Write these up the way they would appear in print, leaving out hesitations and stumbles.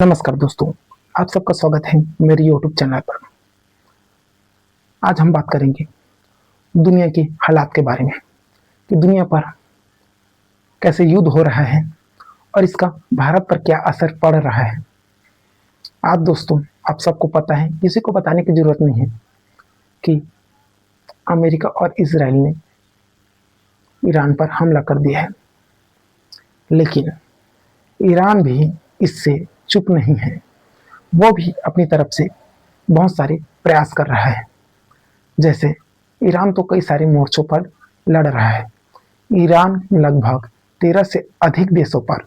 नमस्कार दोस्तों, आप सबका स्वागत है मेरे YouTube चैनल पर। आज हम बात करेंगे दुनिया के हालात के बारे में कि दुनिया पर कैसे युद्ध हो रहा है और इसका भारत पर क्या असर पड़ रहा है। आज दोस्तों, आप सबको पता है, किसी को बताने की जरूरत नहीं है कि अमेरिका और इजराइल ने ईरान पर हमला कर दिया है। लेकिन ईरान भी इससे चुप नहीं है, वो भी अपनी तरफ से बहुत सारे प्रयास कर रहा है। जैसे ईरान तो कई सारे मोर्चों पर लड़ रहा है। ईरान लगभग 13 से अधिक देशों पर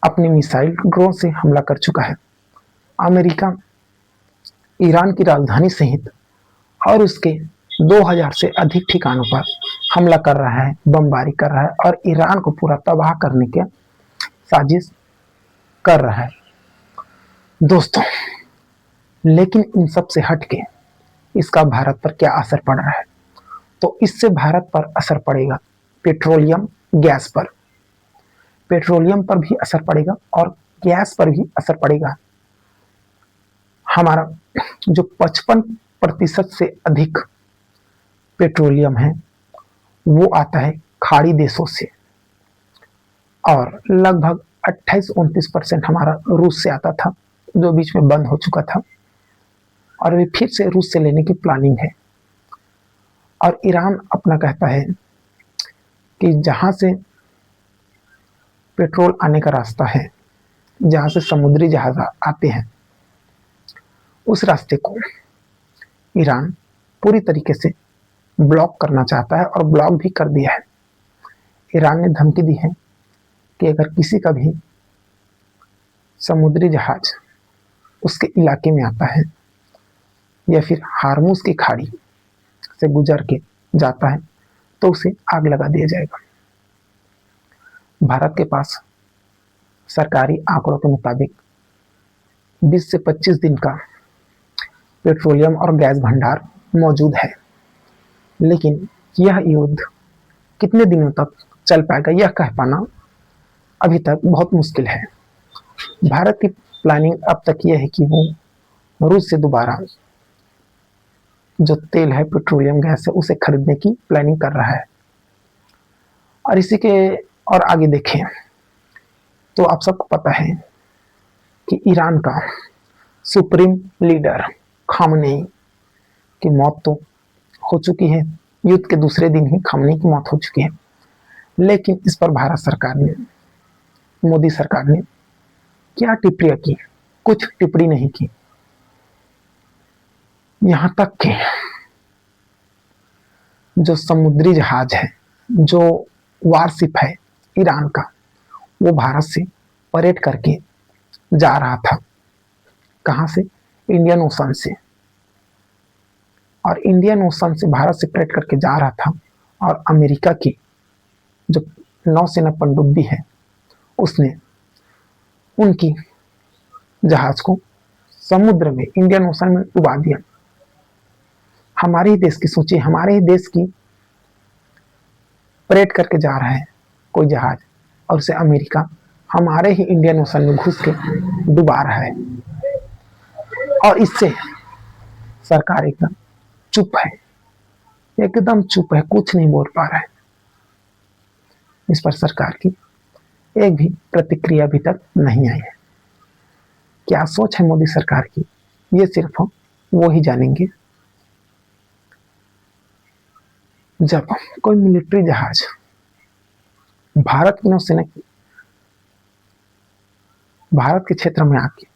अपनी मिसाइल ड्रोन से हमला कर चुका है। अमेरिका ईरान की राजधानी सहित और उसके 2000 से अधिक ठिकानों पर हमला कर रहा है, बमबारी कर रहा है और ईरान को पूरा तबाह करने की साजिश कर रहा है दोस्तों। लेकिन इन सब से हटके इसका भारत पर क्या असर पड़ रहा है, तो इससे भारत पर असर पड़ेगा पेट्रोलियम गैस पर। पेट्रोलियम पर भी असर पड़ेगा और गैस पर भी असर पड़ेगा। हमारा जो 55% से अधिक पेट्रोलियम है वो आता है खाड़ी देशों से और लगभग 28-29% हमारा रूस से आता था, जो बीच में बंद हो चुका था और अभी फिर से रूस से लेने की प्लानिंग है। और ईरान अपना कहता है कि जहां से पेट्रोल आने का रास्ता है, जहां से समुद्री जहाज आते हैं, उस रास्ते को ईरान पूरी तरीके से ब्लॉक करना चाहता है और ब्लॉक भी कर दिया है। ईरान ने धमकी दी है कि अगर किसी का भी समुद्री जहाज उसके इलाके में आता है या फिर हार्मुज की खाड़ी से गुजर के जाता है तो उसे आग लगा दिया जाएगा। भारत के पास सरकारी आंकड़ों के मुताबिक 20 से 25 दिन का पेट्रोलियम और गैस भंडार मौजूद है। लेकिन यह युद्ध कितने दिनों तक चल पाएगा, यह कह पाना अभी तक बहुत मुश्किल है। भारत की प्लानिंग अब तक यह है कि वो रूस से दोबारा जो तेल है, पेट्रोलियम गैस है, उसे खरीदने की प्लानिंग कर रहा है। और इसी के और आगे देखें तो आप सबको पता है कि ईरान का सुप्रीम लीडर खामनेई की मौत तो हो चुकी है। युद्ध के दूसरे दिन ही खामनेई की मौत हो चुकी है। लेकिन इस पर भारत सरकार ने, मोदी सरकार ने क्या टिप्पणियां की? कुछ टिप्पणी नहीं की। यहां तक कि जो समुद्री जहाज है, जो वारशिप है ईरान का, वो भारत से परेड करके जा रहा था। कहां से? इंडियन ओशन से। और इंडियन ओशन से भारत से परेड करके जा रहा था और अमेरिका की जो नौसेना पनडुब्बी है उसने उनकी जहाज को समुद्र में, इंडियन ओशन में डुबा दिया। हमारे ही देश की सोचिए, हमारे ही देश की परेड करके जा रहा है कोई जहाज और उसे अमेरिका हमारे ही इंडियन ओशन में घुस के डुबा रहा है। और इससे सरकार एकदम चुप है, एकदम चुप है, कुछ नहीं बोल पा रहा है। इस पर सरकार की एक भी प्रतिक्रिया अभी तक नहीं आई है। क्या सोच है मोदी सरकार की, ये सिर्फ वो ही जानेंगे। जब कोई मिलिट्री जहाज भारत की नौसेना की भारत के क्षेत्र में आके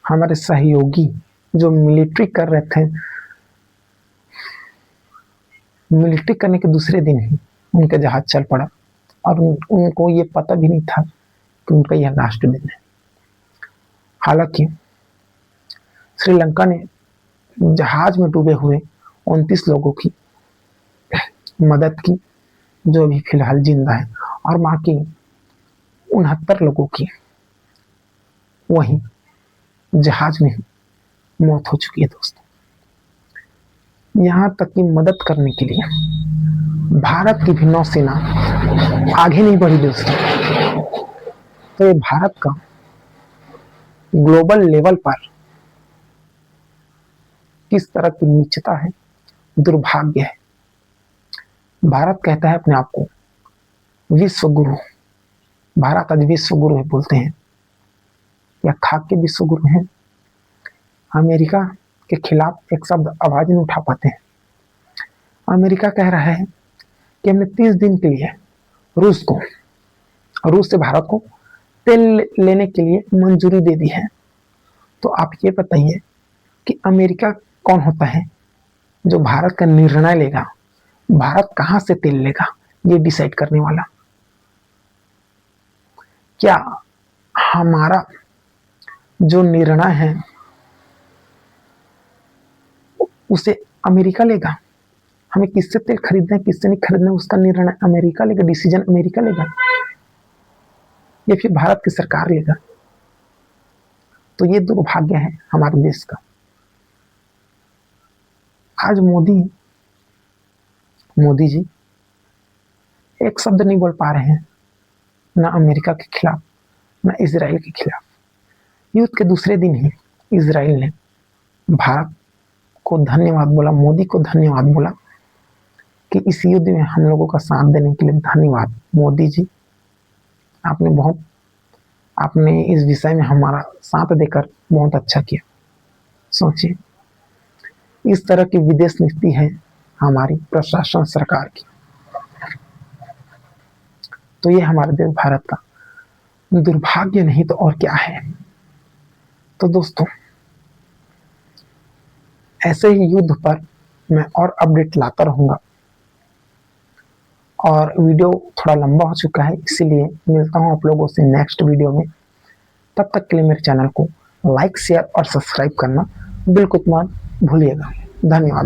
हमारे सहयोगी जो मिलिट्री कर रहे थे, मिलिट्री करने के दूसरे दिन ही उनका जहाज चल पड़ा और उनको ये पता भी नहीं था कि उनका यह लास्ट दिन है। हालांकि श्रीलंका ने जहाज में डूबे हुए 29 लोगों की मदद की, जो अभी फिलहाल जिंदा है, और बाकी 69 लोगों की वहीं जहाज में मौत हो चुकी है दोस्तों। यहाँ तक कि मदद करने के लिए भारत की भी नौसेना आगे नहीं बढ़ी दोस्तों। तो ये भारत का ग्लोबल लेवल पर किस तरह की नीचता है, दुर्भाग्य है। भारत कहता है अपने आप को विश्व गुरु। भारत आज विश्व गुरु है बोलते हैं, या खाक के विश्व गुरु हैं। अमेरिका के खिलाफ एक शब्द आवाज नहीं उठा पाते हैं। अमेरिका कह रहा है कि हमने 30 दिन के लिए रूस से भारत को तेल लेने के लिए मंजूरी दे दी है। तो आप ये बताइए कि अमेरिका कौन होता है जो भारत का निर्णय लेगा, भारत कहां से तेल लेगा ये डिसाइड करने वाला। क्या हमारा जो निर्णय है उसे अमेरिका लेगा? हमें किससे तेल खरीदना है किससे नहीं खरीदना है उसका निर्णय अमेरिका लेगा, डिसीजन अमेरिका लेगा या फिर भारत की सरकार लेगा? तो ये दुर्भाग्य है हमारे देश का। आज मोदी जी एक शब्द नहीं बोल पा रहे हैं, ना अमेरिका के खिलाफ ना इजराइल के खिलाफ। युद्ध के दूसरे दिन ही इजराइल ने भारत को धन्यवाद बोला, मोदी को धन्यवाद बोला कि इस युद्ध में हम लोगों का साथ देने के लिए धन्यवाद मोदी जी। आपने इस विषय में हमारा साथ देकर बहुत अच्छा किया। सोचिए, इस तरह की विदेश नीति है हमारी प्रशासन सरकार की। तो ये हमारे देश भारत का दुर्भाग्य नहीं तो और क्या है। तो दोस्तों, ऐसे ही युद्ध पर मैं और अपडेट लाता रहूंगा। और वीडियो थोड़ा लंबा हो चुका है, इसीलिए मिलता हूं आप लोगों से नेक्स्ट वीडियो में। तब तक के लिए मेरे चैनल को लाइक शेयर और सब्सक्राइब करना बिल्कुल मत भूलिएगा। धन्यवाद।